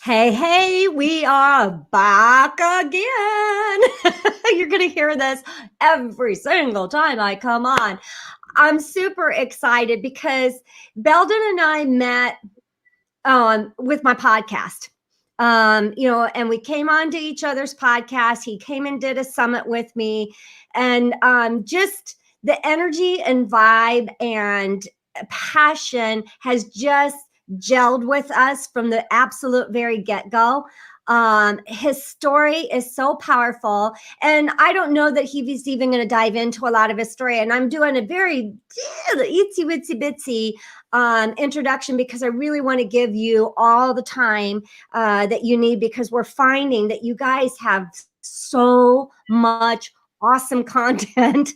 Hey, we are back again. You're going to hear this every single time I come on. I'm super excited because Belldon and I met with my podcast. And we came on to each other's podcast. He came and did a summit with me, and just the energy and vibe and passion has just gelled with us from the absolute very get-go. His story is so powerful, and I don't know that he's even going to dive into a lot of his story. And I'm doing a very itsy witsy bitsy introduction because I really want to give you all the time that you need, because we're finding that you guys have so much awesome content.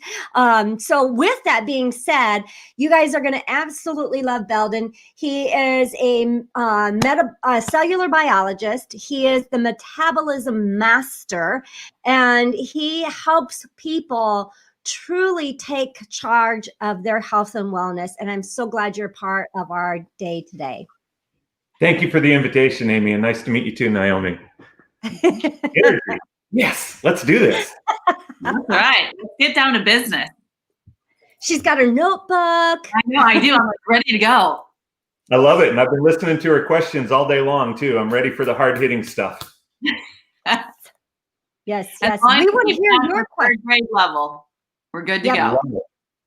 So with that being said, you guys are going to absolutely love Belldon. He is a cellular biologist. He is the metabolism master, and he helps people truly take charge of their health and wellness. And I'm so glad you're part of our day today. Thank you for the invitation, Amy, and nice to meet you too, Naomi. Yes, let's do this. That's right. Let's get down to business. She's got her notebook. I know, I do. I'm like ready to go. I love it. And I've been listening to her questions all day long too. I'm ready for the hard-hitting stuff. Yes. We want to hear your question. Grade level. We're good to go.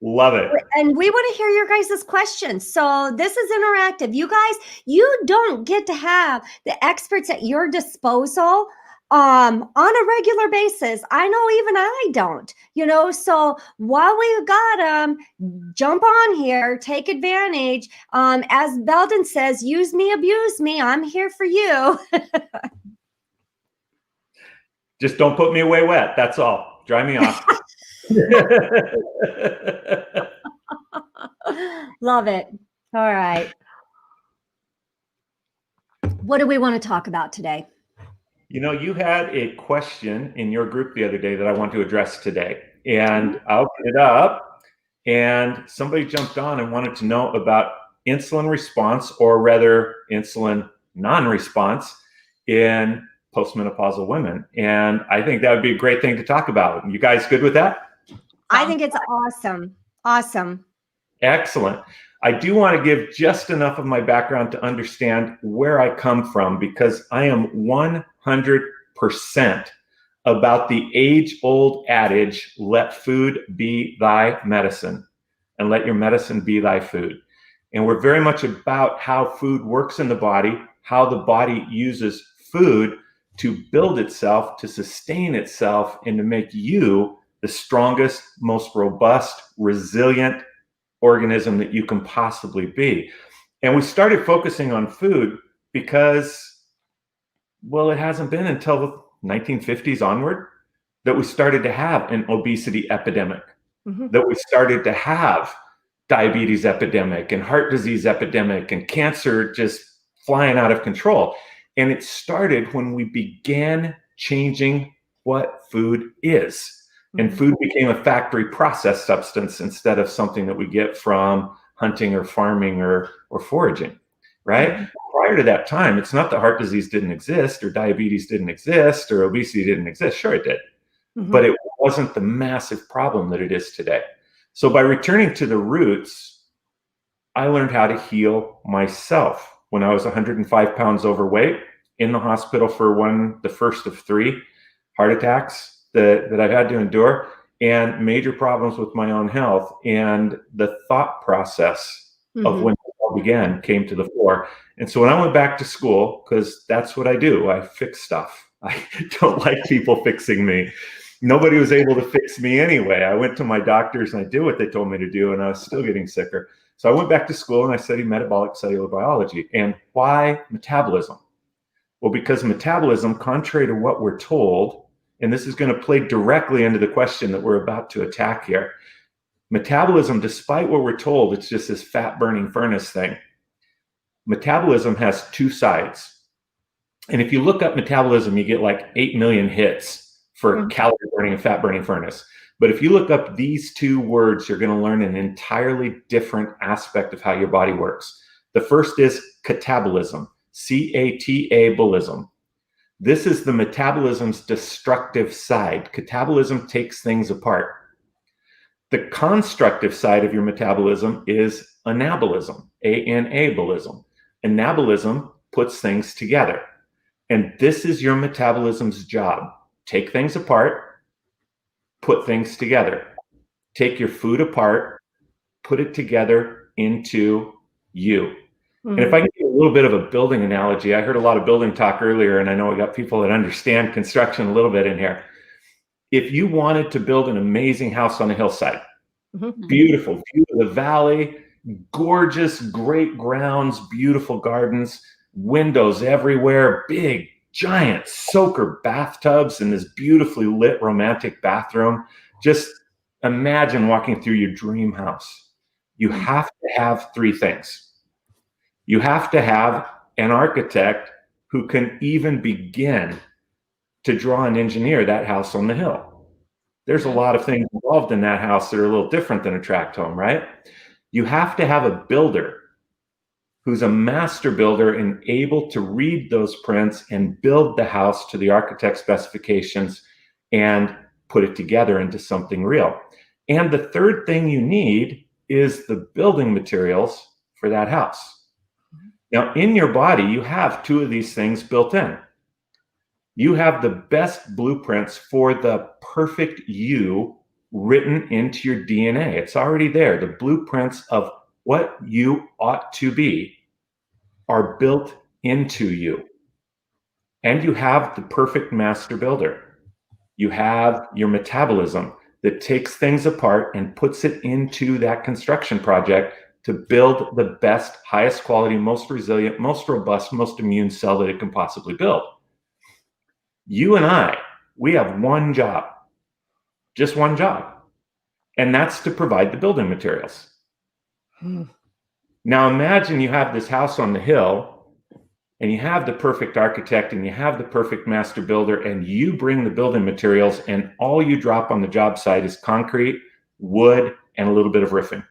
Love it. And we want to hear your guys' questions. So this is interactive. You guys, you don't get to have the experts at your disposal on a regular basis. I know even I don't, so while we've got them, jump on here, take advantage. As Belldon says, use me, abuse me. I'm here for you. Just don't put me away wet. That's all. Dry me off. Love it. All right. What do we want to talk about today? You had a question in your group the other day that I want to address today. And I opened it up and somebody jumped on and wanted to know about insulin response, or rather insulin non-response in postmenopausal women. And I think that would be a great thing to talk about. You guys good with that? I think it's awesome. Awesome. Excellent. I do want to give just enough of my background to understand where I come from, because I am 100% about the age-old adage, let food be thy medicine, and let your medicine be thy food. And we're very much about how food works in the body, how the body uses food to build itself, to sustain itself, and to make you the strongest, most robust, resilient organism that you can possibly be. And we started focusing on food because, well, it hasn't been until the 1950s onward that we started to have an obesity epidemic, that we started to have diabetes epidemic and heart disease epidemic and cancer just flying out of control. And it started when we began changing what food is. And food became a factory processed substance instead of something that we get from hunting or farming or foraging, right? Prior to that time, it's not that heart disease didn't exist or diabetes didn't exist or obesity didn't exist. Sure, it did. But it wasn't the massive problem that it is today. So by returning to the roots, I learned how to heal myself. When I was 105 pounds overweight, in the hospital for the first of 3 heart attacks that I've had to endure, and major problems with my own health. And the thought process of when it all began came to the fore. And so when I went back to school, because that's what I do, I fix stuff. I don't like people fixing me. Nobody was able to fix me anyway. I went to my doctors and I did what they told me to do, and I was still getting sicker. So I went back to school and I studied metabolic cellular biology. And why metabolism? Well, because metabolism, contrary to what we're told, and this is going to play directly into the question that we're about to attack here. Metabolism, despite what we're told, it's just this fat burning furnace thing. Metabolism has 2 sides. And if you look up metabolism, you get like 8 million hits for calorie burning and fat burning furnace. But if you look up these 2 words, you're going to learn an entirely different aspect of how your body works. The first is catabolism. C-A-T-A-bolism. This is the metabolism's destructive side. Catabolism takes things apart. The constructive side of your metabolism is anabolism, A-N-A-bolism. Anabolism puts things together. And this is your metabolism's job. Take things apart, put things together. Take your food apart, put it together into you. And if I can give a little bit of a building analogy, I heard a lot of building talk earlier, and I know we got people that understand construction a little bit in here. If you wanted to build an amazing house on a hillside, beautiful view of the valley, gorgeous, great grounds, beautiful gardens, windows everywhere, big, giant soaker bathtubs in this beautifully lit, romantic bathroom. Just imagine walking through your dream house. You have to have three things. You have to have an architect who can even begin to draw and engineer that house on the hill. There's a lot of things involved in that house that are a little different than a tract home, right? You have to have a builder who's a master builder and able to read those prints and build the house to the architect's specifications and put it together into something real. And the third thing you need is the building materials for that house. Now, in your body, you have two of these things built in. You have the best blueprints for the perfect you written into your DNA. It's already there. The blueprints of what you ought to be are built into you. And you have the perfect master builder. You have your metabolism that takes things apart and puts it into that construction project to build the best, highest quality, most resilient, most robust, most immune cell that it can possibly build. You and I, we have one job, just one job, and that's to provide the building materials. Now imagine you have this house on the hill and you have the perfect architect and you have the perfect master builder and you bring the building materials and all you drop on the job site is concrete, wood, and a little bit of roofing.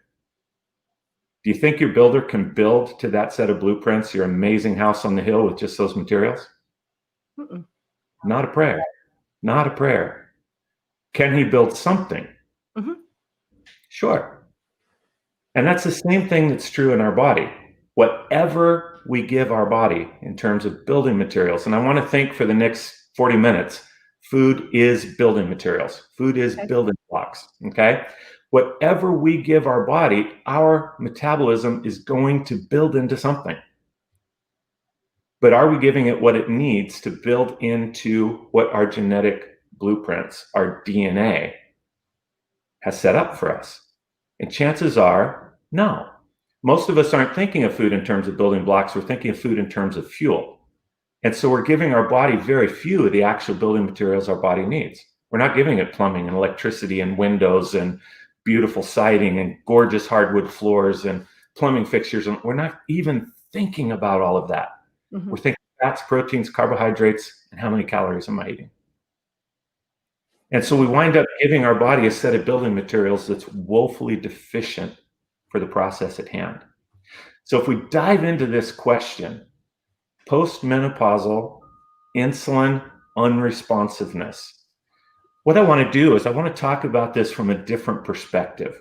Do you think your builder can build to that set of blueprints your amazing house on the hill with just those materials? Not a prayer. Not a prayer. Can he build something? Sure. And that's the same thing that's true in our body. Whatever we give our body in terms of building materials, and I want to think for the next 40 minutes, food is building materials. Food is building blocks, okay? Whatever we give our body, our metabolism is going to build into something. But are we giving it what it needs to build into what our genetic blueprints, our DNA, has set up for us? And chances are, no. Most of us aren't thinking of food in terms of building blocks. We're thinking of food in terms of fuel. And so we're giving our body very few of the actual building materials our body needs. We're not giving it plumbing and electricity and windows and beautiful siding and gorgeous hardwood floors and plumbing fixtures. And we're not even thinking about all of that. We're thinking fats, proteins, carbohydrates, and how many calories am I eating? And so we wind up giving our body a set of building materials that's woefully deficient for the process at hand. So if we dive into this question, postmenopausal insulin unresponsiveness, what I want to do is I want to talk about this from a different perspective.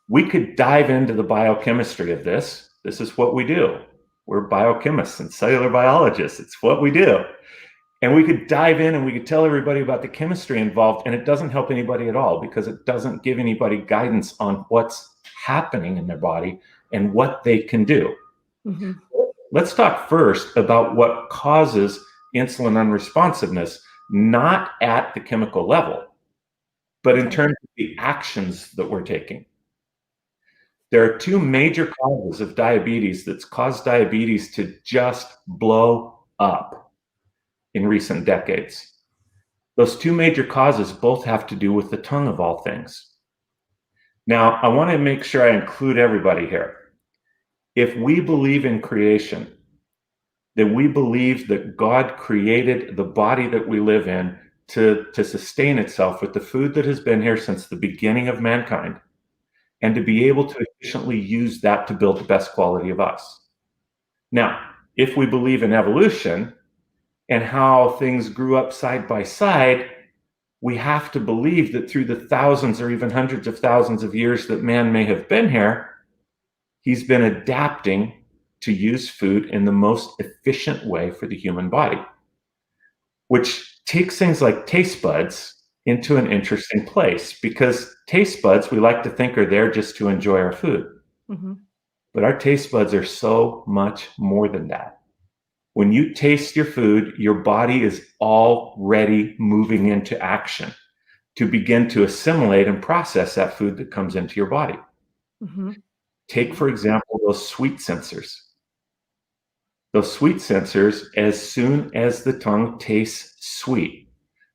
We could dive into the biochemistry of this. This is what we do. We're biochemists and cellular biologists. It's what we do. And we could dive in and we could tell everybody about the chemistry involved, and it doesn't help anybody at all because it doesn't give anybody guidance on what's happening in their body and what they can do. Let's talk first about what causes insulin unresponsiveness, not at the chemical level, but in terms of the actions that we're taking. There are two major causes of diabetes that's caused diabetes to just blow up in recent decades. Those two major causes both have to do with the tongue of all things. Now, I want to make sure I include everybody here. If we believe in creation, then we believe that God created the body that we live in to sustain itself with the food that has been here since the beginning of mankind, and to be able to efficiently use that to build the best quality of us. Now, if we believe in evolution and how things grew up side by side, we have to believe that through the thousands or even hundreds of thousands of years that man may have been here, he's been adapting to use food in the most efficient way for the human body, which takes things like taste buds into an interesting place, because taste buds, we like to think, are there just to enjoy our food. Mm-hmm. But our taste buds are so much more than that. When you taste your food, your body is already moving into action to begin to assimilate and process that food that comes into your body. Mm-hmm. Take, for example, those sweet sensors. Those sweet sensors, as soon as the tongue tastes sweet,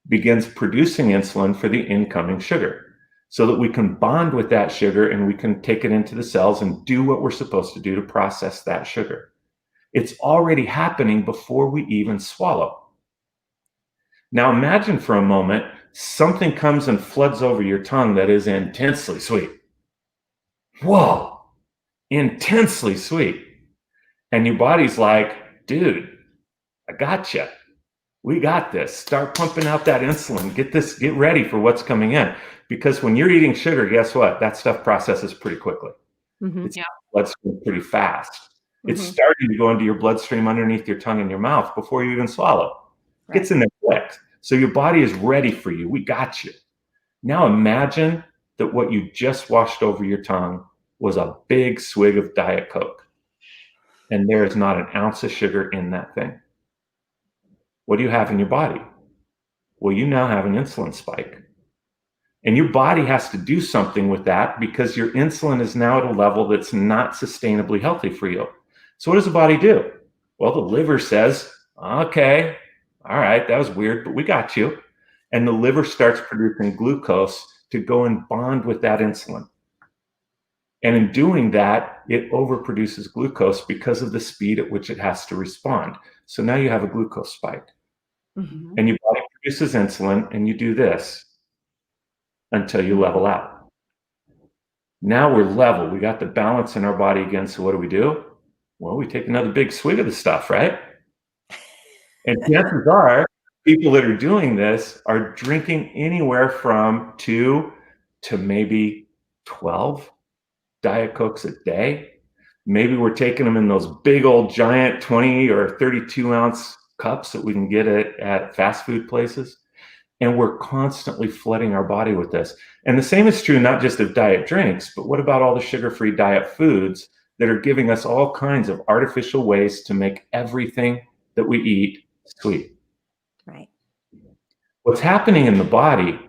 begins producing insulin for the incoming sugar, so that we can bond with that sugar and we can take it into the cells and do what we're supposed to do to process that sugar. It's already happening before we even swallow. Now imagine for a moment something comes and floods over your tongue that is intensely sweet. Whoa, intensely sweet. And your body's like, dude, I gotcha. We got this. Start pumping out that insulin. Get ready for what's coming in. Because when you're eating sugar, guess what? That stuff processes pretty quickly. Mm-hmm. It's bloodstream pretty fast. Mm-hmm. It's starting to go into your bloodstream underneath your tongue and your mouth before you even swallow. It gets in there quick. So your body is ready for you. We got you. Now imagine that what you just washed over your tongue was a big swig of Diet Coke. And there is not an ounce of sugar in that thing. What do you have in your body? Well, you now have an insulin spike. And your body has to do something with that because your insulin is now at a level that's not sustainably healthy for you. So what does the body do? Well, the liver says, okay, all right, that was weird, but we got you. And the liver starts producing glucose to go and bond with that insulin. And in doing that, it overproduces glucose because of the speed at which it has to respond. So now you have a glucose spike. Mm-hmm. And your body produces insulin, and you do this until you level out. Now we're level. We got the balance in our body again. So what do? Well, we take another big swig of the stuff, right? And chances are, people that are doing this are drinking anywhere from 2 to maybe 12 Diet Cokes a day. Maybe we're taking them in those big old giant 20 or 32 ounce cups that we can get at fast food places. And we're constantly flooding our body with this. And the same is true not just of diet drinks, but what about all the sugar-free diet foods that are giving us all kinds of artificial ways to make everything that we eat sweet? Right. What's happening in the body,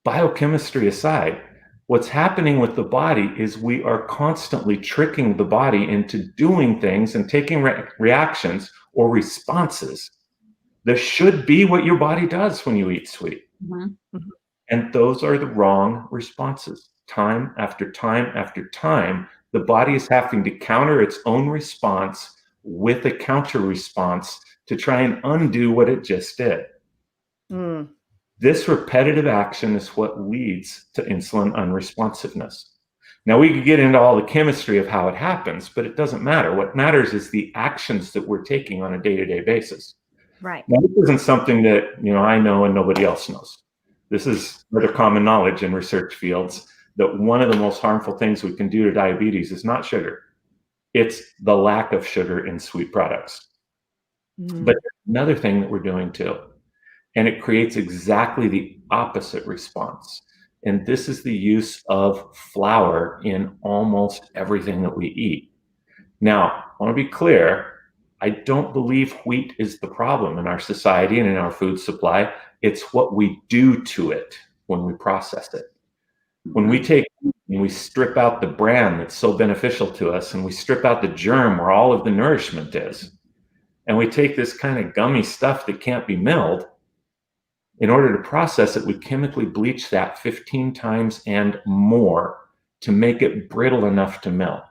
biochemistry aside, what's happening with the body is we are constantly tricking the body into doing things and taking reactions or responses that should be what your body does when you eat sweet. Mm-hmm. And those are the wrong responses. Time after time after time, the body is having to counter its own response with a counter response to try and undo what it just did. Mm. This repetitive action is what leads to insulin unresponsiveness. Now, we could get into all the chemistry of how it happens, but it doesn't matter. What matters is the actions that we're taking on a day-to-day basis. Right. Now, this isn't something that I know and nobody else knows. This is rather common knowledge in research fields that one of the most harmful things we can do to diabetes is not sugar. It's the lack of sugar in sweet products. Mm. But there's another thing that we're doing too, and it creates exactly the opposite response. And this is the use of flour in almost everything that we eat. Now, I want to be clear. I don't believe wheat is the problem in our society and in our food supply. It's what we do to it when we process it. When we take and we strip out the bran that's so beneficial to us, and we strip out the germ where all of the nourishment is, and we take this kind of gummy stuff that can't be milled, in order to process it, we chemically bleach that 15 times and more to make it brittle enough to mill.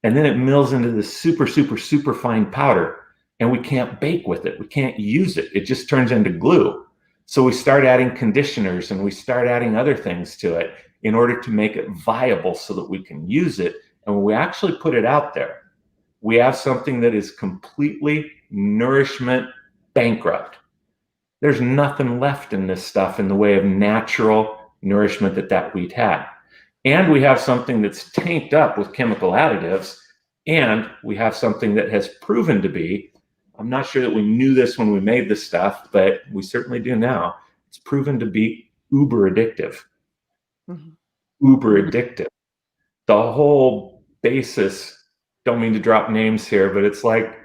And then it mills into this super, super, super fine powder, and we can't bake with it. We can't use it. It just turns into glue. So we start adding conditioners and we start adding other things to it in order to make it viable so that we can use it. And when we actually put it out there, we have something that is completely nourishment bankrupt. There's nothing left in this stuff in the way of natural nourishment that wheat had. And we have something that's tanked up with chemical additives, and we have something that has proven to be, I'm not sure that we knew this when we made this stuff, but we certainly do now. It's proven to be uber addictive. Uber addictive. The whole basis, don't mean to drop names here, but it's like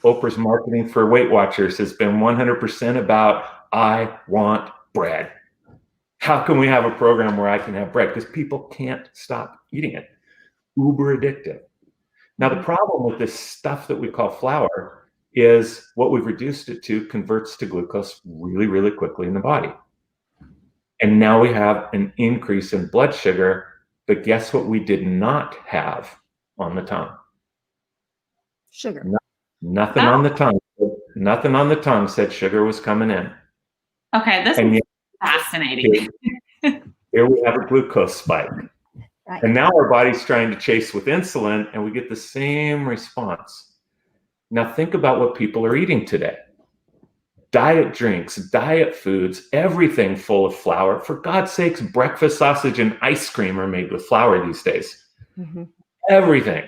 Oprah's marketing for Weight Watchers has been 100% about, I want bread. How can we have a program where I can have bread? Because people can't stop eating it. Uber addictive. Now, the problem with this stuff that we call flour is what we've reduced it to converts to glucose really, really quickly in the body. And now we have an increase in blood sugar, but guess what we did not have on the tongue? Sugar. Nothing on the tongue. Nothing on the tongue said sugar was coming in. Okay, this is fascinating. Here we have a glucose spike. Right. And now our body's trying to chase with insulin, and we get the same response. Now think about what people are eating today. Diet drinks, diet foods, everything full of flour. For God's sakes, breakfast sausage and ice cream are made with flour these days. Everything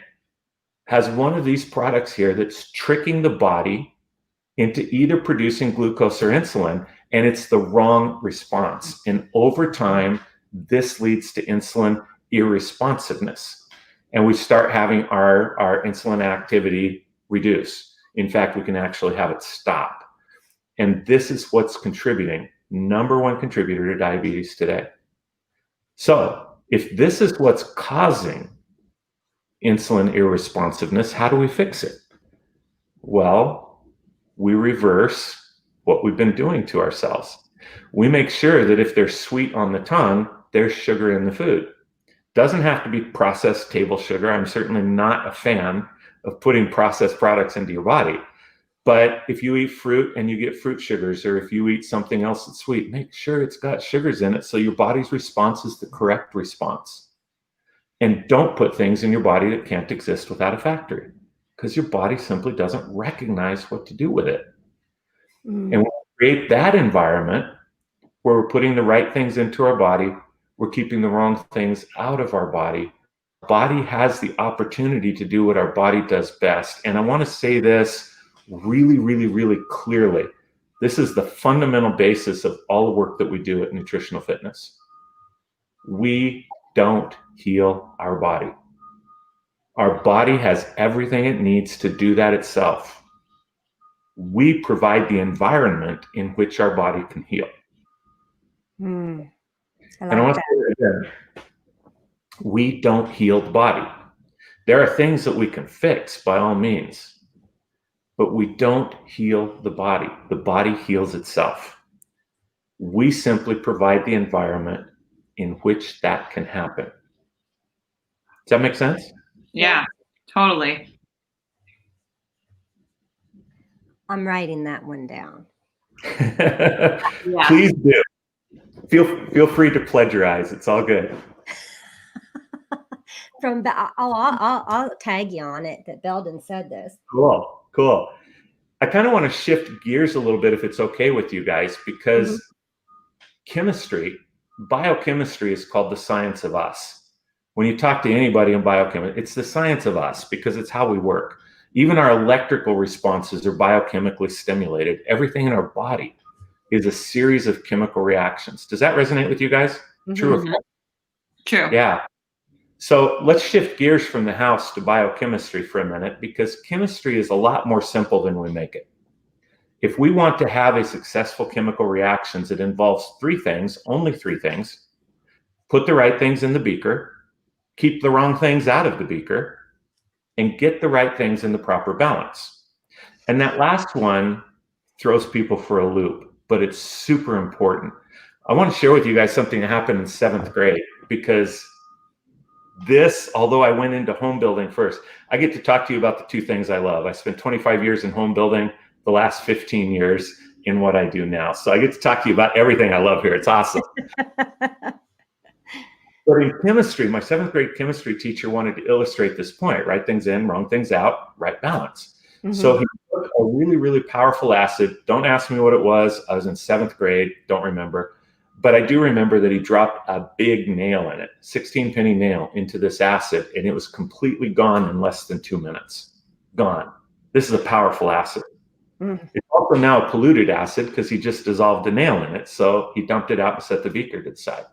has one of these products here that's tricking the body into either producing glucose or insulin, and it's the wrong response. And over time, this leads to insulin irresponsiveness. And we start having our insulin activity reduce. In fact, we can actually have it stop. And this is what's contributing, number one contributor to diabetes today. So if this is what's causing insulin irresponsiveness, how do we fix it? Well, we reverse what we've been doing to ourselves. We make sure that if there's sweet on the tongue, there's sugar in the food. Doesn't have to be processed table sugar. I'm certainly not a fan of putting processed products into your body. But if you eat fruit and you get fruit sugars, or if you eat something else that's sweet, make sure it's got sugars in it so your body's response is the correct response. And don't put things in your body that can't exist without a factory, because your body simply doesn't recognize what to do with it. And when we create that environment where we're putting the right things into our body, we're keeping the wrong things out of our body. Our body has the opportunity to do what our body does best. And I want to say this really, really, really clearly. This is the fundamental basis of all the work that we do at Nutritional Fitness. We don't heal our body. Our body has everything it needs to do that itself. We provide the environment in which our body can heal. I and I want to say that again. We don't heal the body. There are things that we can fix by all means, but we don't heal the body. The body heals itself. We simply provide the environment in which that can happen. Does that make sense? Yeah, totally. I'm writing that one down. Yeah. Please do. Feel free to plagiarize. It's all good. I'll tag you on it that Belldon said this. Cool. I kind of want to shift gears a little bit, if it's okay with you guys, because chemistry, biochemistry is called the science of us. When you talk to anybody in biochemistry, it's the science of us because it's how we work. Even our electrical responses are biochemically stimulated. Everything in our body is a series of chemical reactions. Does that resonate with you guys? True or false? True. Yeah. So let's shift gears from the house to biochemistry for a minute, because chemistry is a lot more simple than we make it. If we want to have a successful chemical reactions, it involves three things, only three things. Put the right things in the beaker, keep the wrong things out of the beaker, and get the right things in the proper balance. And that last one throws people for a loop, but it's super important. I want to share with you guys something that happened in 7th grade, because this, although I went into home building first, I get to talk to you about the two things I love. I spent 25 years in home building, the last 15 years in what I do now. So I get to talk to you about everything I love here. It's awesome. But in chemistry, my 7th grade chemistry teacher wanted to illustrate this point: right things in, wrong things out, right balance. So he took a really, really powerful acid. Don't ask me what it was. I was in 7th grade, don't remember. But I do remember that he dropped a big nail in it, 16-penny nail into this acid, and it was completely gone in less than 2 minutes. Gone. This is a powerful acid. It's also now a polluted acid because he just dissolved a nail in it. So he dumped it out and set the beaker to the side.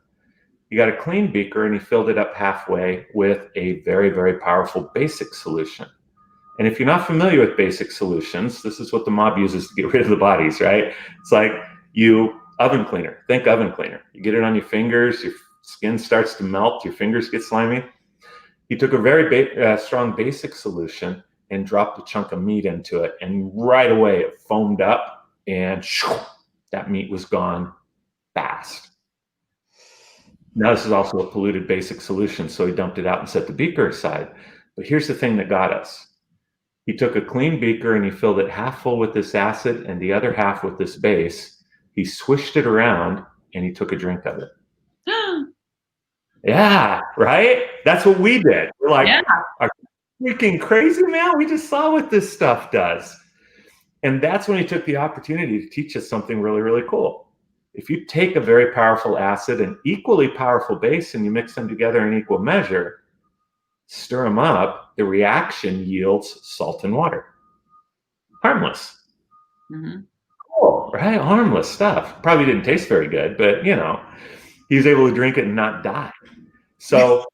He got a clean beaker and he filled it up halfway with a very, very powerful basic solution. And if you're not familiar with basic solutions, this is what the mob uses to get rid of the bodies, right? It's like oven cleaner. Think oven cleaner. You get it on your fingers, your skin starts to melt, your fingers get slimy. He took a very strong basic solution and dropped a chunk of meat into it, and right away it foamed up, and that meat was gone fast. Now this is also a polluted basic solution, so he dumped it out and set the beaker aside. But here's the thing that got us. He took a clean beaker and he filled it half full with this acid and the other half with this base. He swished it around and he took a drink of it. Yeah, right? That's what we did. We're like, are you freaking crazy, man? We just saw what this stuff does. And that's when he took the opportunity to teach us something really, really cool. If you take a very powerful acid and equally powerful base and you mix them together in equal measure, stir them up, the reaction yields salt and water. Harmless. Cool, right? Harmless stuff. Probably didn't taste very good, but he was able to drink it and not die. So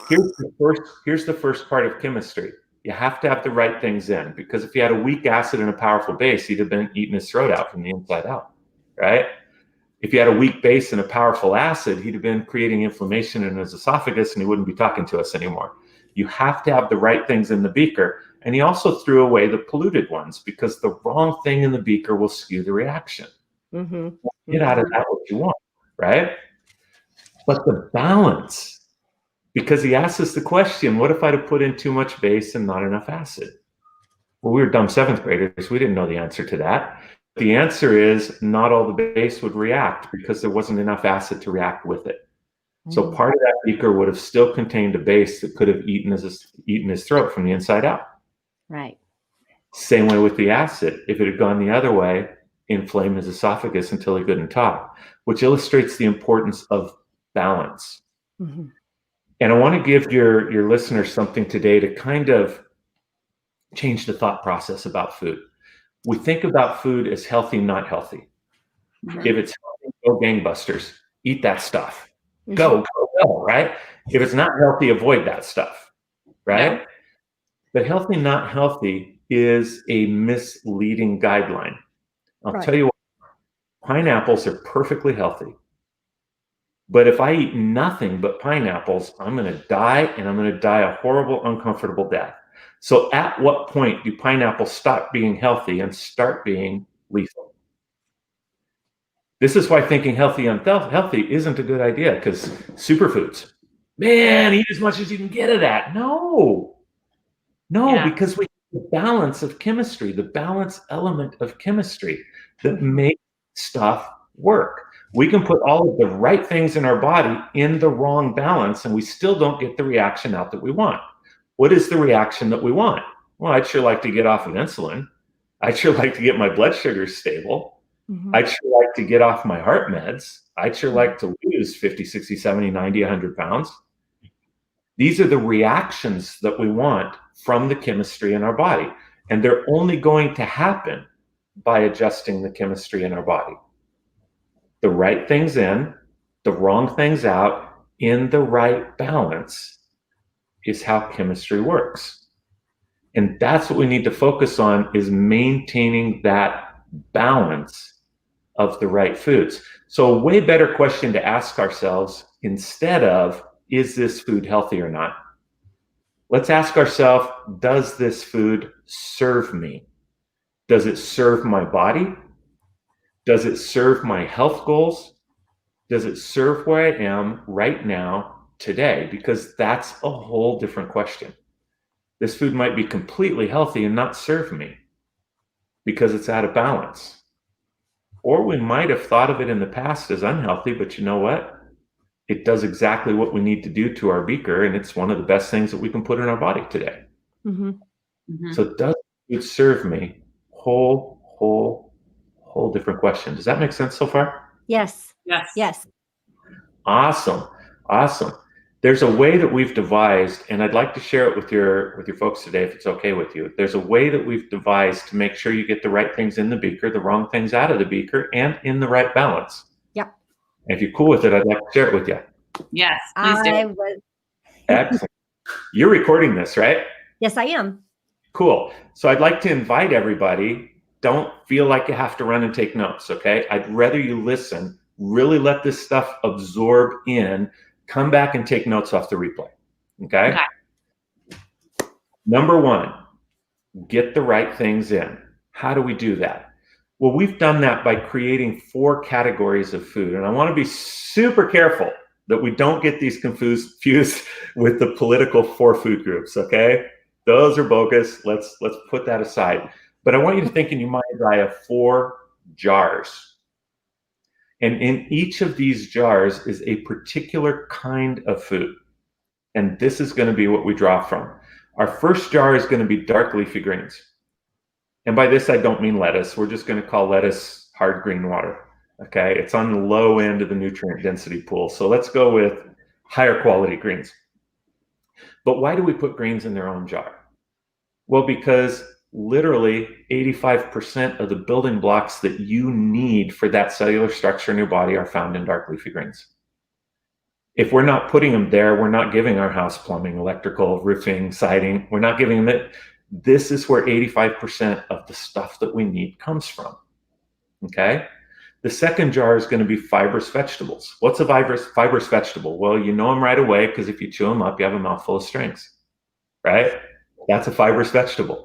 here's the first part of chemistry. You have to have the right things in, because if you had a weak acid and a powerful base, he'd have been eating his throat out from the inside out, right? If you had a weak base and a powerful acid, he'd have been creating inflammation in his esophagus and he wouldn't be talking to us anymore. You have to have the right things in the beaker. And he also threw away the polluted ones because the wrong thing in the beaker will skew the reaction. Get out of that what you want, right? But the balance, because he asked us the question, what if I'd have put in too much base and not enough acid? Well, we were dumb 7th graders. We didn't know the answer to that. The answer is not all the base would react because there wasn't enough acid to react with it. So part of that beaker would have still contained a base that could have eaten his throat from the inside out. Right. Same way with the acid. If it had gone the other way, inflame his esophagus until he couldn't talk, which illustrates the importance of balance. And I want to give your listeners something today to kind of change the thought process about food. We think about food as healthy, not healthy. If it's healthy, go gangbusters. Eat that stuff. Go, right? If it's not healthy, avoid that stuff, right? But healthy, not healthy is a misleading guideline. I'll tell you what, pineapples are perfectly healthy. But if I eat nothing but pineapples, I'm going to die, and I'm going to die a horrible, uncomfortable death. So at what point do pineapples stop being healthy and start being lethal? This is why thinking healthy, unhealthy isn't a good idea, because superfoods, man, eat as much as you can get of that. No, because we have the balance of chemistry, the balance element of chemistry that makes stuff work. We can put all of the right things in our body in the wrong balance, and we still don't get the reaction out that we want. What is the reaction that we want? Well, I'd sure like to get off of insulin. I'd sure like to get my blood sugars stable. I'd sure like to get off my heart meds. I'd sure like to lose 50, 60, 70, 90, 100 pounds. These are the reactions that we want from the chemistry in our body. And they're only going to happen by adjusting the chemistry in our body. The right things in, the wrong things out, in the right balance is how chemistry works. And that's what we need to focus on, is maintaining that balance of the right foods. So a way better question to ask ourselves, instead of, is this food healthy or not? Let's ask ourselves, does this food serve me? Does it serve my body? Does it serve my health goals? Does it serve where I am right now, today? Because that's a whole different question. This food might be completely healthy and not serve me because it's out of balance. Or we might have thought of it in the past as unhealthy, but you know what? it does exactly what we need to do to our beaker, and it's one of the best things that we can put in our body today. So does food serve me? Whole different question. Does that make sense so far? Yes. Yes. Yes. Awesome. There's a way that we've devised, and I'd like to share it with your folks today, if it's okay with you. There's a way that we've devised to make sure you get the right things in the beaker, the wrong things out of the beaker, and in the right balance. Yep. And if you're cool with it, I'd like to share it with you. Yes, please do. Excellent. You're recording this, right? Yes, I am. Cool. So I'd like to invite everybody. Don't feel like you have to run and take notes, okay? I'd rather you listen, really let this stuff absorb in, come back and take notes off the replay, okay? Number one, get the right things in. How do we do that? Well, we've done that by creating 4 categories of food. And I want to be super careful that we don't get these confused with the political 4 food groups, okay? Those are bogus. Let's put that aside. But I want you to think in your mind's eye of 4 jars. And in each of these jars is a particular kind of food. And this is going to be what we draw from. Our first jar is going to be dark leafy greens. And by this, I don't mean lettuce. We're just going to call lettuce hard green water. Okay, it's on the low end of the nutrient density pool. So let's go with higher quality greens. But why do we put greens in their own jar? Well, because literally 85% of the building blocks that you need for that cellular structure in your body are found in dark leafy greens. If we're not putting them there, we're not giving our house plumbing, electrical, roofing, siding, we're not giving them it. This is where 85% of the stuff that we need comes from, okay? The second jar is going to be fibrous vegetables. What's a fibrous vegetable? Well, you know them right away because if you chew them up, you have a mouthful of strings, right? That's a fibrous vegetable.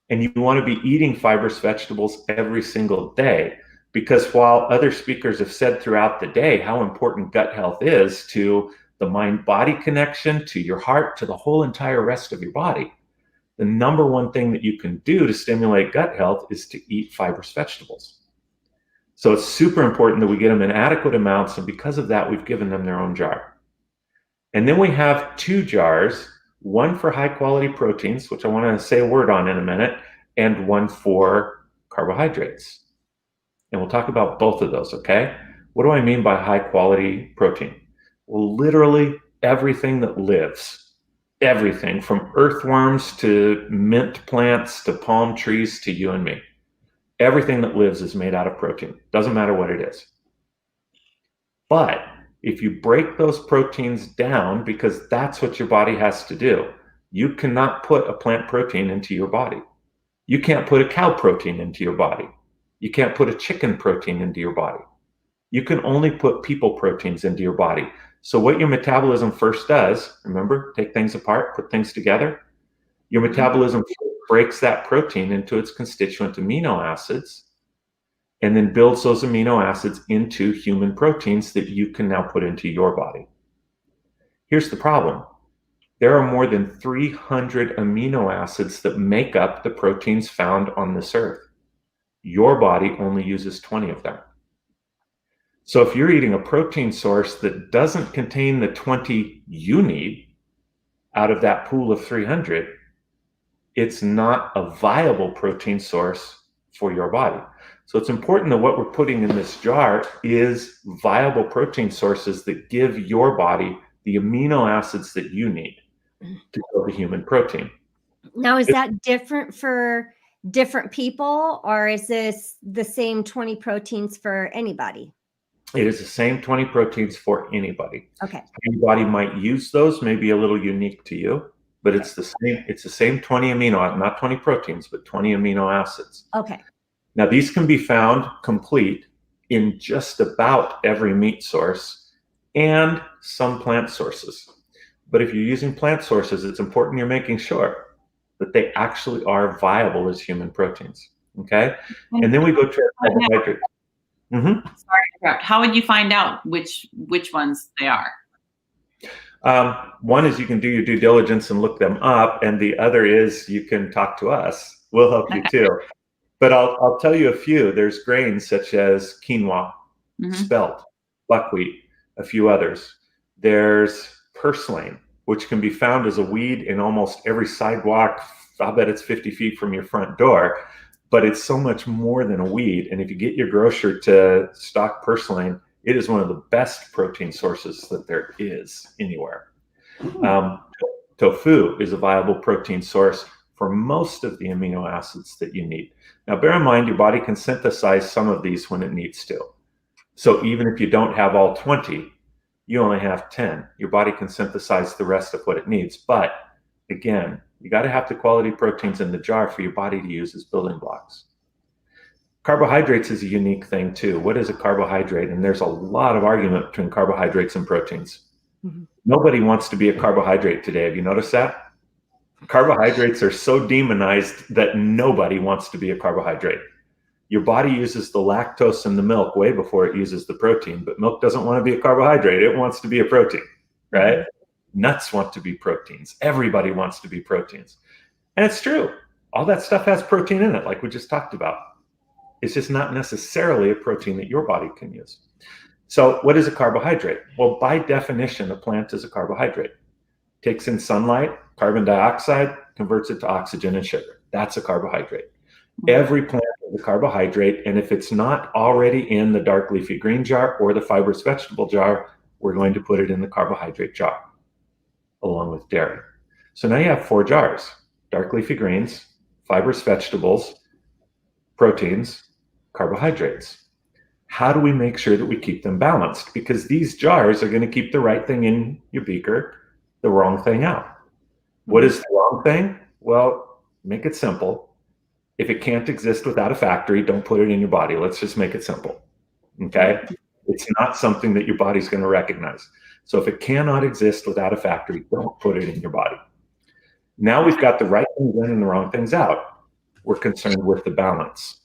And you want to be eating fibrous vegetables every single day because while other speakers have said throughout the day how important gut health is to the mind-body connection, to your heart, to the whole entire rest of your body, the number one thing that you can do to stimulate gut health is to eat fibrous vegetables. So it's super important that we get them in adequate amounts, and because of that, we've given them their own jar. And then we have 2 jars, one for high quality proteins, which I want to say a word on in a minute, and one for carbohydrates. And we'll talk about both of those, okay? What do I mean by high quality protein? Well, literally everything that lives, everything from earthworms to mint plants to palm trees to you and me. Everything that lives is made out of protein. Doesn't matter what it is. But if you break those proteins down, because that's what your body has to do, you cannot put a plant protein into your body. You can't put a cow protein into your body. You can't put a chicken protein into your body. You can only put people proteins into your body. So what your metabolism first does, remember, take things apart, put things together. Your metabolism breaks that protein into its constituent amino acids and then builds those amino acids into human proteins that you can now put into your body. Here's the problem. There are more than 300 amino acids that make up the proteins found on this earth. Your body only uses 20 of them. So if you're eating a protein source that doesn't contain the 20 you need out of that pool of 300, it's not a viable protein source for your body. So it's important that what we're putting in this jar is viable protein sources that give your body the amino acids that you need to build a human protein. Now, is that different for different people, or is this the same 20 proteins for anybody? It is the same 20 proteins for anybody. Okay. Anybody might use those, maybe a little unique to you, but it's the same. It's the same 20 not 20 proteins, but 20 amino acids. Okay. Now, these can be found complete in just about every meat source and some plant sources. But if you're using plant sources, it's important you're making sure that they actually are viable as human proteins, okay? And then we go to carbohydrates. Sorry to interrupt. How would you find out which ones they are? One is you can do your due diligence and look them up, and the other is you can talk to us. We'll help you too. But I'll tell you a few. There's grains such as quinoa, spelt, buckwheat, a few others. There's purslane, which can be found as a weed in almost every sidewalk. I'll bet it's 50 feet from your front door, but it's so much more than a weed. And if you get your grocer to stock purslane, it is one of the best protein sources that there is anywhere. Tofu is a viable protein source for most of the amino acids that you need. Now, bear in mind, your body can synthesize some of these when it needs to. So even if you don't have all 20, you only have 10. Your body can synthesize the rest of what it needs. But again, you got to have the quality proteins in the jar for your body to use as building blocks. Carbohydrates is a unique thing too. What is a carbohydrate? And there's a lot of argument between carbohydrates and proteins. Mm-hmm. Nobody wants to be a carbohydrate today. Have you noticed that? Carbohydrates are so demonized that nobody wants to be a carbohydrate. Your body uses the lactose in the milk way before it uses the protein, but milk doesn't want to be a carbohydrate. It wants to be a protein, right? Nuts want to be proteins. Everybody wants to be proteins. And it's true. All that stuff has protein in it, like we just talked about. It's just not necessarily a protein that your body can use. So what is a carbohydrate? Well, by definition, a plant is a carbohydrate. Takes in sunlight, carbon dioxide, converts it to oxygen and sugar. That's a carbohydrate. Every plant is a carbohydrate, and if it's not already in the dark leafy green jar or the fibrous vegetable jar, we're going to put it in the carbohydrate jar along with dairy. So now you have 4 jars: dark leafy greens, fibrous vegetables, proteins, carbohydrates. How do we make sure that we keep them balanced? Because these jars are going to keep the right thing in your beaker, the wrong thing out. What is the wrong thing? Well, make it simple. If it can't exist without a factory, don't put it in your body. Let's just make it simple. Okay? It's not something that your body's going to recognize. So if it cannot exist without a factory, don't put it in your body. Now we've got the right things in and the wrong things out. We're concerned with the balance.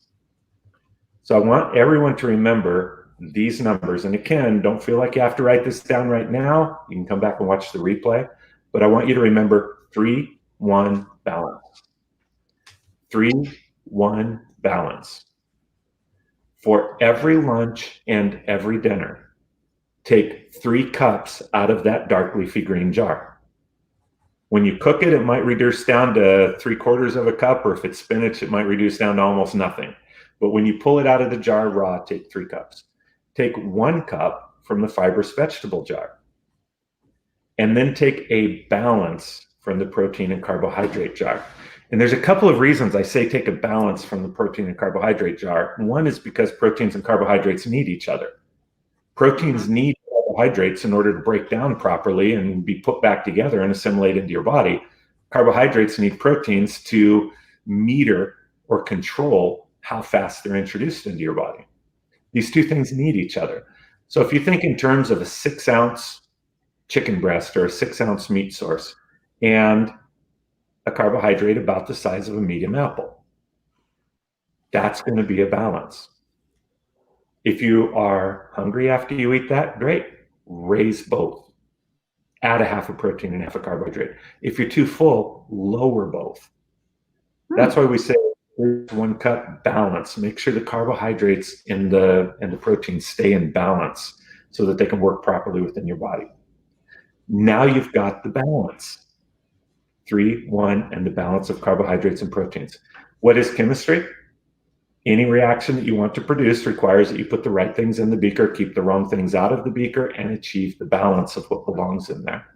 So I want everyone to remember these numbers. And again, don't feel like you have to write this down right now. You can come back and watch the replay. But I want you to remember 3-1 balance. 3-1 balance. For every lunch and every dinner, take 3 cups out of that dark leafy green jar. When you cook it, it might reduce down to 3/4 of a cup, or if it's spinach, it might reduce down to almost nothing. But when you pull it out of the jar raw, take 3 cups. Take 1 cup from the fibrous vegetable jar. And then take a balance from the protein and carbohydrate jar. And there's a couple of reasons I say take a balance from the protein and carbohydrate jar. One is because proteins and carbohydrates need each other. Proteins need carbohydrates in order to break down properly and be put back together and assimilate into your body. Carbohydrates need proteins to meter or control how fast they're introduced into your body. These two things need each other. So if you think in terms of a 6-ounce chicken breast or a 6-ounce meat source and a carbohydrate about the size of a medium apple, that's going to be a balance. If you are hungry after you eat that, great. Raise both. Add a half a protein and half a carbohydrate. If you're too full, lower both. That's why we say 1 cup balance. Make sure the carbohydrates and the protein stay in balance so that they can work properly within your body. Now you've got the balance. 3-1 and the balance of carbohydrates and proteins. What is chemistry? Any reaction that you want to produce requires that you put the right things in the beaker, keep the wrong things out of the beaker, and achieve the balance of what belongs in there.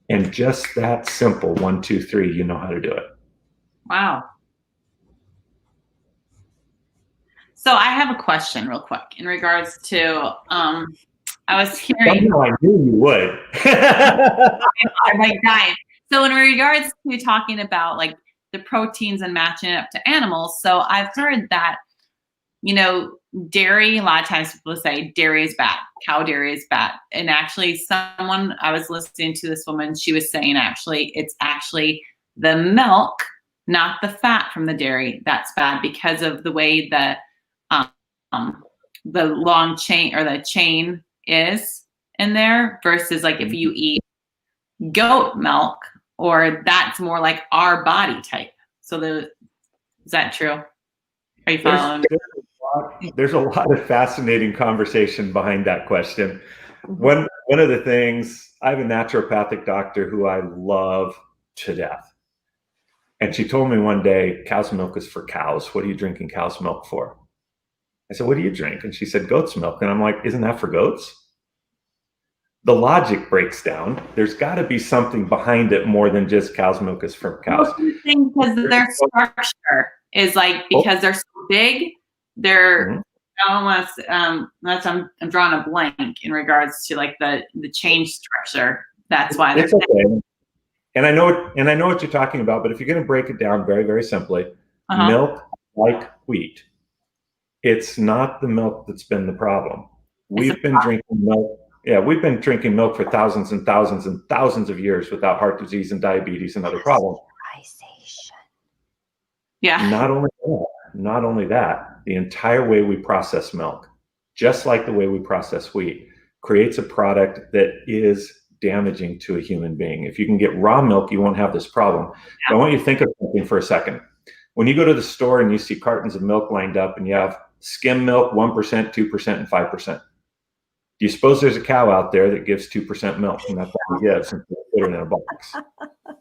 And just that simple, 1, 2, 3, you know how to do it. Wow. So I have a question real quick in regards to, I was hearing. I knew you would. I'm like dying. So in regards to talking about like the proteins and matching it up to animals, so I've heard that, dairy, a lot of times people say dairy is bad, cow dairy is bad. And actually I was listening to this woman, she was saying it's actually the milk, not the fat from the dairy that's bad because of the way the long chain or the chain is in there versus like if you eat goat milk, or that's more like our body type. So is that true? Are you following? There's a lot of fascinating conversation behind that question. One one of the things, I have a naturopathic doctor who I love to death. And she told me one day, cow's milk is for cows. What are you drinking cow's milk for? I said, what do you drink? And she said, goat's milk. And I'm like, isn't that for goats? The logic breaks down. There's got to be something behind it more than just cow's milk is for cows. Because their structure is like, because they're so big, they're almost, unless I'm drawing a blank in regards to like the change structure. That's why it's okay. And I know what you're talking about, but if you're going to break it down very, very simply, milk like wheat. It's not the milk that's been the problem. We've been drinking milk. Yeah, we've been drinking milk for thousands and thousands and thousands of years without heart disease and diabetes and other problems. Yeah. Not only that, the entire way we process milk, just like the way we process wheat, creates a product that is damaging to a human being. If you can get raw milk, you won't have this problem. I want you to think of something for a second. When you go to the store and you see cartons of milk lined up and you have skim milk, 1%, 2%, and 5%. Do you suppose there's a cow out there that gives 2% milk and that's all he gives and put it in a box,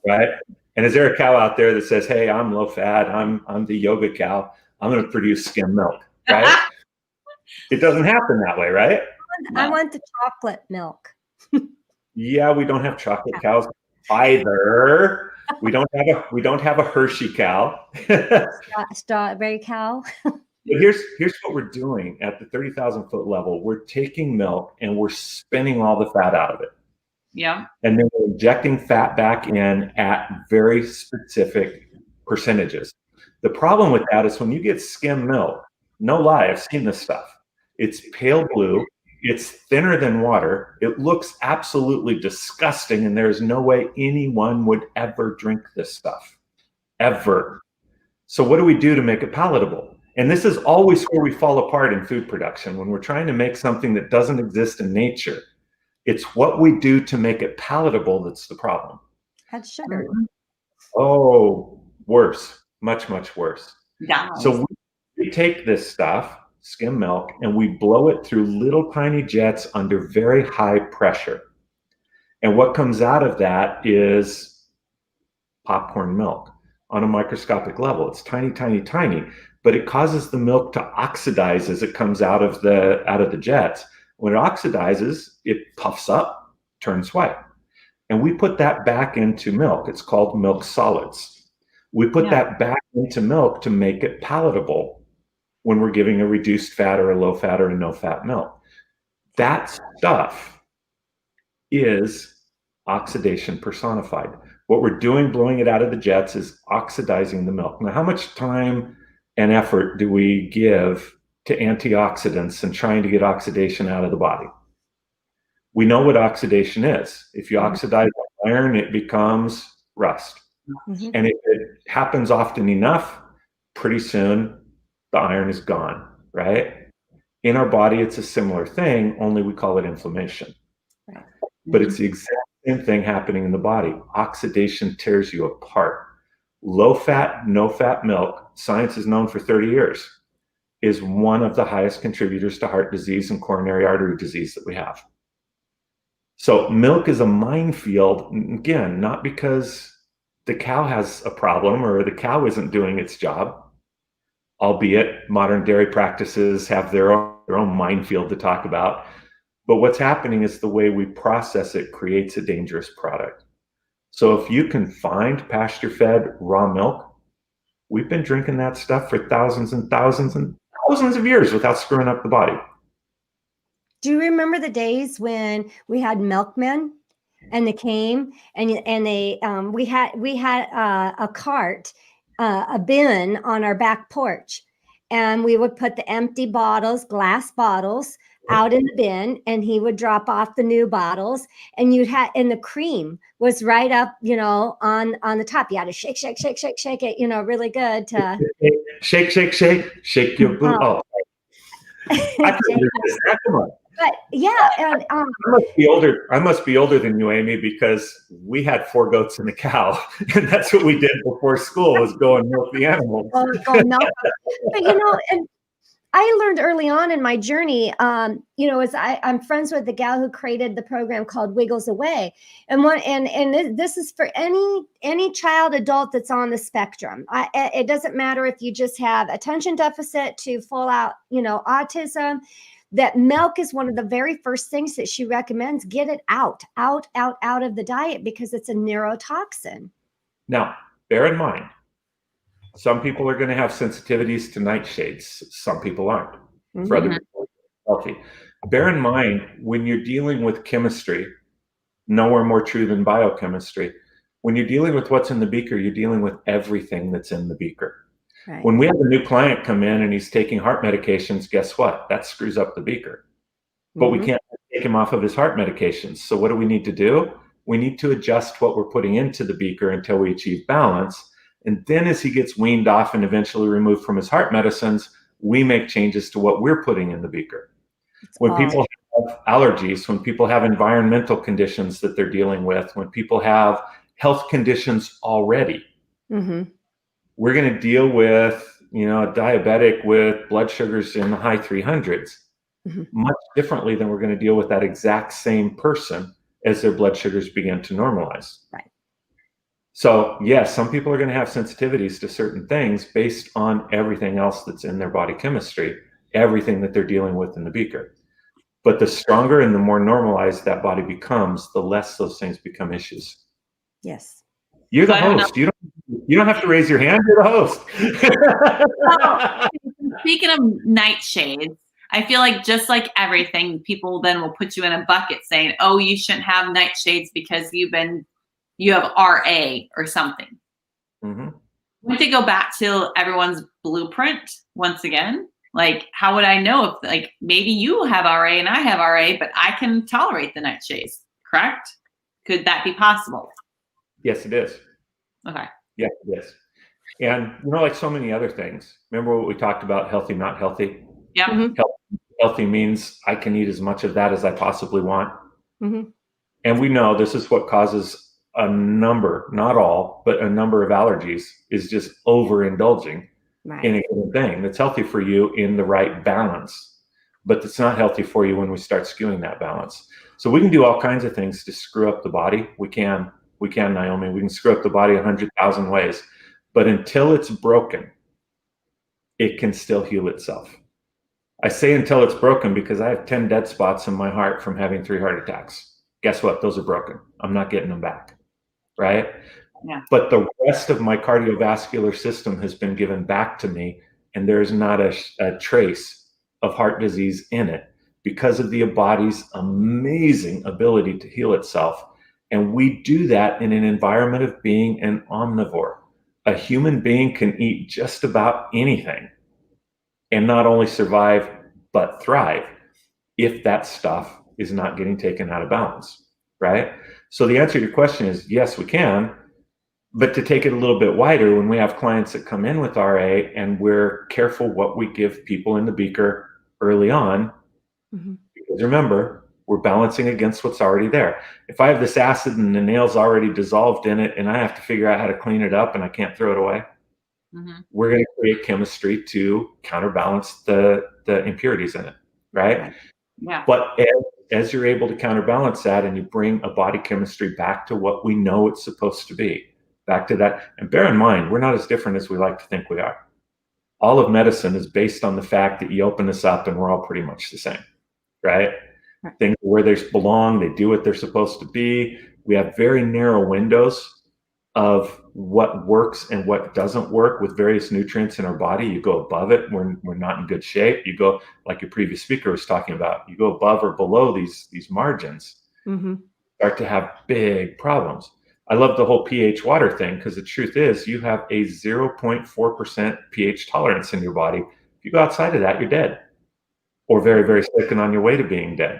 right? And is there a cow out there that says, hey, I'm low fat, I'm the yoga cow, I'm going to produce skim milk, right? It doesn't happen that way, right? I want the chocolate milk. Yeah, we don't have chocolate cows either. We don't have a Hershey cow. Strawberry cow. But here's what we're doing at the 30,000 foot level. We're taking milk and we're spinning all the fat out of it. Yeah. And then we're injecting fat back in at very specific percentages. The problem with that is when you get skim milk, no lie, I've seen this stuff. It's pale blue. It's thinner than water. It looks absolutely disgusting. And there's no way anyone would ever drink this stuff, ever. So what do we do to make it palatable? And this is always where we fall apart in food production. When we're trying to make something that doesn't exist in nature, it's what we do to make it palatable that's the problem. Add sugar. Oh, worse, much, much worse. Yeah. So we take this stuff, skim milk, and we blow it through little tiny jets under very high pressure. And what comes out of that is popcorn milk on a microscopic level. It's tiny, tiny, tiny, but it causes the milk to oxidize as it comes out of the jets. When it oxidizes, it puffs up, turns white. And we put that back into milk. It's called milk solids. We put that back into milk to make it palatable when we're giving a reduced fat or a low fat or a no fat milk. That stuff is oxidation personified. What we're doing, blowing it out of the jets, is oxidizing the milk. Now, how much time and effort do we give to antioxidants and trying to get oxidation out of the body? We know what oxidation is. If you oxidize iron, it becomes rust. Mm-hmm. And if it happens often enough, pretty soon the iron is gone, right? In our body, it's a similar thing, only we call it inflammation. Right. But it's the exact same thing happening in the body. Oxidation tears you apart. Low fat, no fat milk, science is known for 30 years, is one of the highest contributors to heart disease and coronary artery disease that we have. So milk is a minefield, again, not because the cow has a problem or the cow isn't doing its job, albeit modern dairy practices have their own minefield to talk about. But what's happening is the way we process it creates a dangerous product. So if you can find pasture-fed raw milk, we've been drinking that stuff for thousands and thousands and thousands of years without screwing up the body. Do you remember the days when we had milkmen and they came and they we had a cart, a bin on our back porch, and we would put the empty bottles, glass bottles, out in the bin, and he would drop off the new bottles, and and the cream was right up, on the top. You had to shake it, really good to shake your boot. Oh. I couldn't do this. Come on. But yeah, and I must be older than you, Amy, because we had 4 goats and a cow, and that's what we did before school was go and milk the animals. But and I learned early on in my journey, as I'm friends with the gal who created the program called Wiggles Away, and this is for any child, adult that's on the spectrum. It doesn't matter if you just have attention deficit to full out, autism. That milk is one of the very first things that she recommends. Get it out of the diet because it's a neurotoxin. Now, bear in mind, some people are going to have sensitivities to nightshades. Some people aren't. For other people, healthy. Bear in mind, when you're dealing with chemistry, nowhere more true than biochemistry. When you're dealing with what's in the beaker, you're dealing with everything that's in the beaker. Right. When we have a new client come in and he's taking heart medications, guess what? That screws up the beaker. But we can't take him off of his heart medications. So what do we need to do? We need to adjust what we're putting into the beaker until we achieve balance. And then as he gets weaned off and eventually removed from his heart medicines, we make changes to what we're putting in the beaker. When people have allergies, when people have environmental conditions that they're dealing with, when people have health conditions already, we're going to deal with, a diabetic with blood sugars in the high 300s much differently than we're going to deal with that exact same person as their blood sugars begin to normalize. Right. So yes, some people are going to have sensitivities to certain things based on everything else that's in their body chemistry, everything that they're dealing with in the beaker. But the stronger and the more normalized that body becomes, the less those things become issues. Yes. You're the host. You don't have to raise your hand. You're the host. Well, speaking of nightshades, I feel like just like everything, people then will put you in a bucket saying, "Oh, you shouldn't have nightshades because you have RA or something." Want to go back to everyone's blueprint once again? Like, how would I know if, like, maybe you have RA and I have RA, but I can tolerate the nightshades, correct? Could that be possible? Yes, it is. Okay. Yes, it is. And, like so many other things, remember what we talked about, healthy, not healthy? Yeah. Healthy means I can eat as much of that as I possibly want. And we know this is what causes a number, not all, but a number of allergies, is just overindulging in a given thing that's healthy for you in the right balance. But it's not healthy for you when we start skewing that balance. So we can do all kinds of things to screw up the body. We can, Naomi. We can screw up the body 100,000 ways. But until it's broken, it can still heal itself. I say until it's broken because I have 10 dead spots in my heart from having 3 heart attacks. Guess what? Those are broken. I'm not getting them back, right? Yeah. But the rest of my cardiovascular system has been given back to me, and there's not a trace of heart disease in it because of the body's amazing ability to heal itself. And we do that in an environment of being an omnivore. A human being can eat just about anything and not only survive, but thrive if that stuff is not getting taken out of balance, right? So the answer to your question is yes, we can. But to take it a little bit wider, when we have clients that come in with RA and we're careful what we give people in the beaker early on, because remember, we're balancing against what's already there. If I have this acid and the nail's already dissolved in it and I have to figure out how to clean it up and I can't throw it away, we're going to create chemistry to counterbalance the impurities in it, right? Yeah. But as you're able to counterbalance that and you bring a body chemistry back to what we know it's supposed to be, back to that. And bear in mind, we're not as different as we like to think we are. All of medicine is based on the fact that you open this up and we're all pretty much the same, right? Things where they belong, they do what they're supposed to be. We have very narrow windows of what works and what doesn't work with various nutrients in our body. You go above it, we're not in good shape. You go, like your previous speaker was talking about, you go above or below these margins, start to have big problems. I love the whole pH water thing because the truth is you have a 0.4% pH tolerance in your body. If you go outside of that, you're dead or very, very sick and on your way to being dead,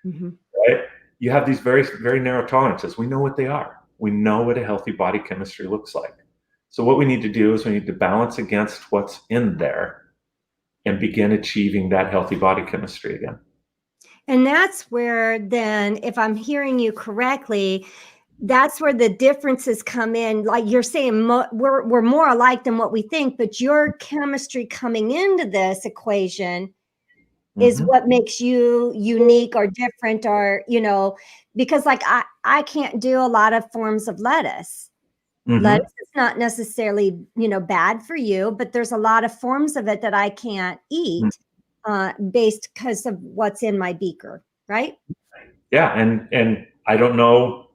right? You have these very, very narrow tolerances. We know what they are. We know what a healthy body chemistry looks like. So what we need to do is we need to balance against what's in there and begin achieving that healthy body chemistry again. And that's where then, if I'm hearing you correctly, that's where the differences come in. Like you're saying, we're more alike than what we think, but your chemistry coming into this equation is what makes you unique or different, or, because like I can't do a lot of forms of lettuce. Lettuce is not necessarily, bad for you, but there's a lot of forms of it that I can't eat based because of what's in my beaker, right? Yeah, and I don't know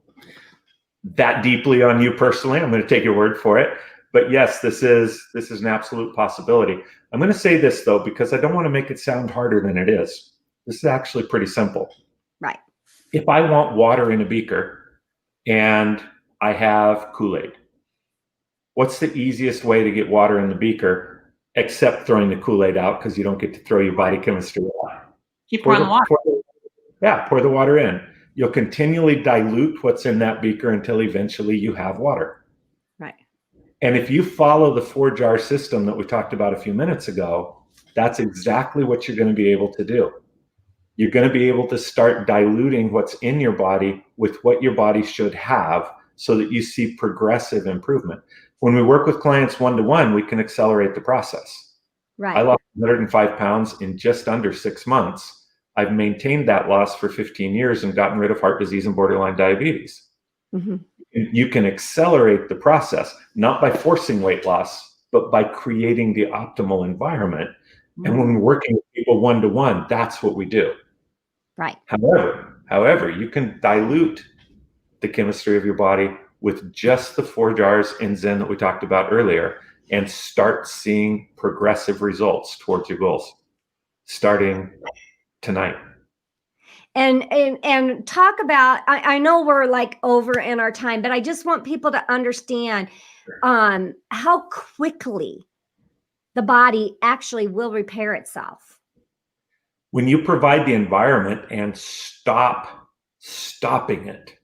that deeply on you personally. I'm going to take your word for it. But yes, this is an absolute possibility. I'm going to say this though, because I don't want to make it sound harder than it is. This is actually pretty simple. Right. If I want water in a beaker and I have Kool-Aid, what's the easiest way to get water in the beaker except throwing the Kool-Aid out, because you don't get to throw your body chemistry out? Keep pouring the water. Pour the water in. You'll continually dilute what's in that beaker until eventually you have water. Right. And if you follow the 4-jar system that we talked about a few minutes ago, that's exactly what you're going to be able to do. You're going to be able to start diluting what's in your body with what your body should have, so that you see progressive improvement. When we work with clients one-to-one, we can accelerate the process. Right. I lost 105 pounds in just under 6 months. I've maintained that loss for 15 years and gotten rid of heart disease and borderline diabetes. You can accelerate the process, not by forcing weight loss, but by creating the optimal environment. And when we're working with people one-to-one, that's what we do. Right. However, you can dilute the chemistry of your body with just the 4 jars in Zen that we talked about earlier, and start seeing progressive results towards your goals starting tonight. And talk about, I know we're like over in our time, but I just want people to understand how quickly the body actually will repair itself. When you provide the environment and stopping it,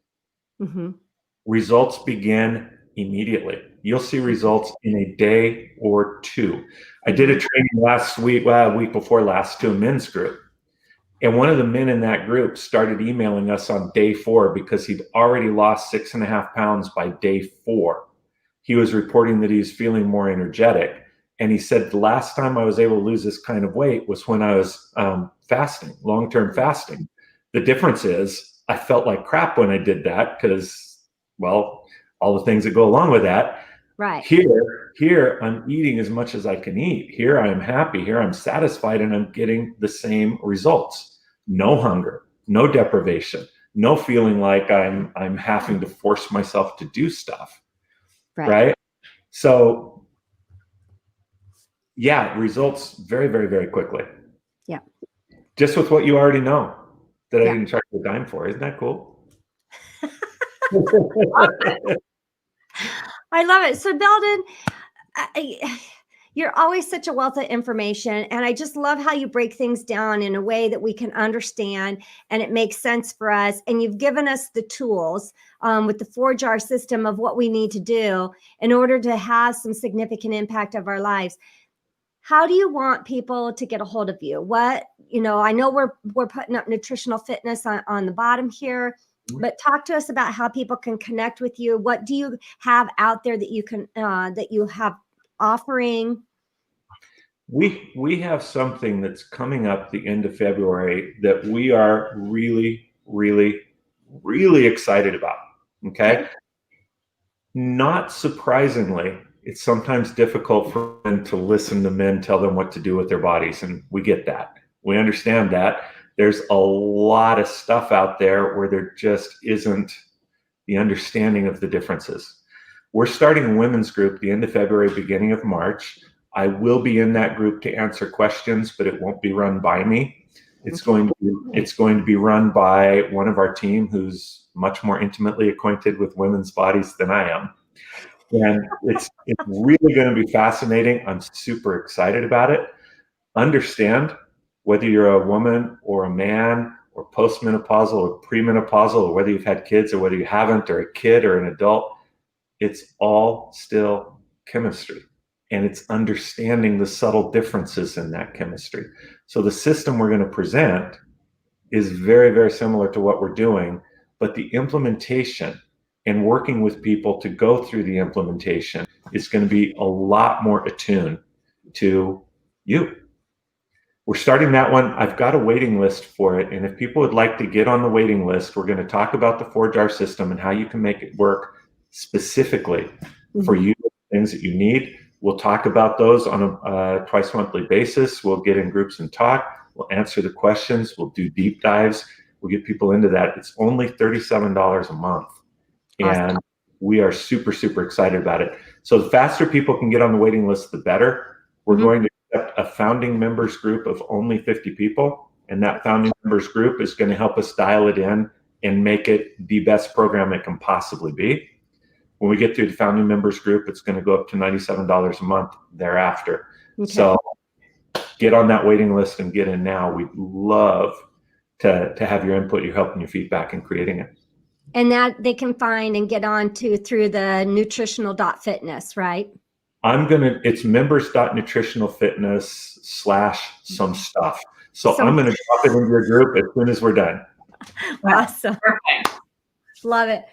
results begin immediately. You'll see results in a day or two. I did a training last week, a week before last, to a men's group. And one of the men in that group started emailing us on day 4 because he'd already lost 6.5 pounds by day 4. He was reporting that he's feeling more energetic. And he said, the last time I was able to lose this kind of weight was when I was fasting, long-term fasting. The difference is I felt like crap when I did that because, well, all the things that go along with that. Right. Here I'm eating as much as I can eat. Here I am happy. Here I'm satisfied, and I'm getting the same results. No hunger, no deprivation, no feeling like I'm having to force myself to do stuff. Right? So yeah, results very, very, very quickly. Yeah. Just with what you already know that I didn't charge a dime for. Isn't that cool? I love it. So Belldon, you're always such a wealth of information, and I just love how you break things down in a way that we can understand and it makes sense for us. And you've given us the tools with the 4-jar system of what we need to do in order to have some significant impact of our lives. How do you want people to get a hold of you? I know we're putting up nutritional fitness on the bottom here, but talk to us about how people can connect with you. What do you have out there that you can that you have offering? We have something that's coming up the end of February that we are really, really, really excited about. Okay. Not surprisingly, it's sometimes difficult for them to listen to men tell them what to do with their bodies. And we get that. We understand that. There's a lot of stuff out there where there just isn't the understanding of the differences. We're starting a women's group the end of February, beginning of March. I will be in that group to answer questions, but it won't be run by me. It's going to be run by one of our team who's much more intimately acquainted with women's bodies than I am. And it's really going to be fascinating. I'm super excited about it. Understand, whether you're a woman or a man or postmenopausal or premenopausal, or whether you've had kids or whether you haven't, or a kid or an adult, it's all still chemistry. And it's understanding the subtle differences in that chemistry. So the system we're going to present is very, very similar to what we're doing, but the implementation and working with people to go through the implementation is going to be a lot more attuned to you. We're starting that one. I've got a waiting list for it. And if people would like to get on the waiting list, we're going to talk about the 4-jar system and how you can make it work specifically for you, things that you need. We'll talk about those on a twice monthly basis. We'll get in groups and talk. We'll answer the questions. We'll do deep dives. We'll get people into that. It's only $37 a month. Awesome. And we are super, super excited about it. So the faster people can get on the waiting list, the better. We're going to accept a founding members group of only 50 people. And that founding members group is going to help us dial it in and make it the best program it can possibly be. When we get through the founding members group, it's going to go up to $97 a month thereafter. Okay. So get on that waiting list and get in now. We'd love to have your input, your help, and your feedback in creating it. And that they can find and get on to through the nutritional.fitness, right? It's members.nutritionalfitness/some stuff. So I'm going to drop it into your group as soon as we're done. Awesome. Perfect. Love it.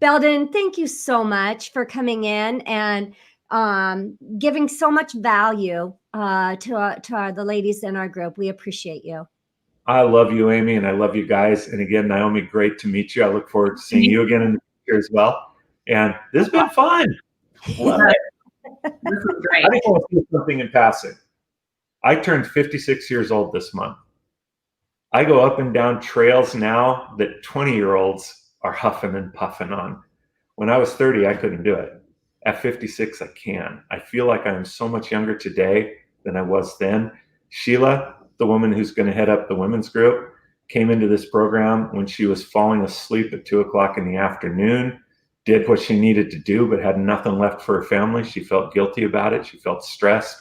Belldon, thank you so much for coming in and giving so much value to the ladies in our group. We appreciate you. I love you, Amy, and I love you guys. And again, Naomi, great to meet you. I look forward to seeing you again in the future as well. And this has been fun. Love it. This is great. I just want to say something in passing. I turned 56 years old this month. I go up and down trails now that 20-year-olds are huffing and puffing on. When I was 30, I couldn't do it. At 56, I can. I feel like I'm so much younger today than I was then. Sheila, the woman who's going to head up the women's group, came into this program when she was falling asleep at 2:00 in the afternoon, did what she needed to do, but had nothing left for her family. She felt guilty about it. She felt stressed.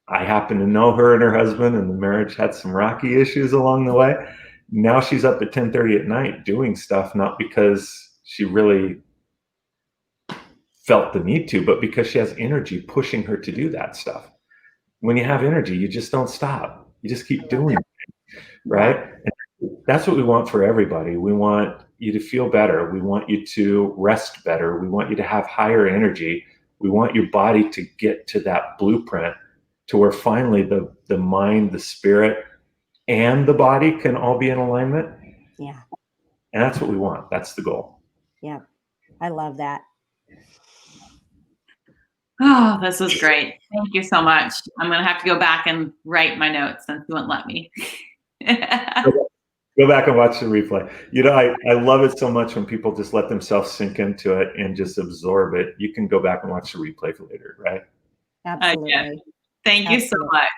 I happen to know her and her husband, and the marriage had some rocky issues along the way. Now she's up at 10:30 at night doing stuff, not because she really felt the need to, but because she has energy pushing her to do that stuff. When you have energy, you just don't stop. You just keep doing it, right? And that's what we want for everybody. We want you to feel better. We want you to rest better. We want you to have higher energy. We want your body to get to that blueprint to where finally the mind, the spirit, and the body can all be in alignment. Yeah. And that's what we want. That's the goal. Yeah. I love that. Oh, this was great. Thank you so much. I'm going to have to go back and write my notes since you won't let me. Go back and watch the replay. You know, I love it so much when people just let themselves sink into it and just absorb it. You can go back and watch the replay later, right? Absolutely. Thank you so much.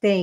Thanks.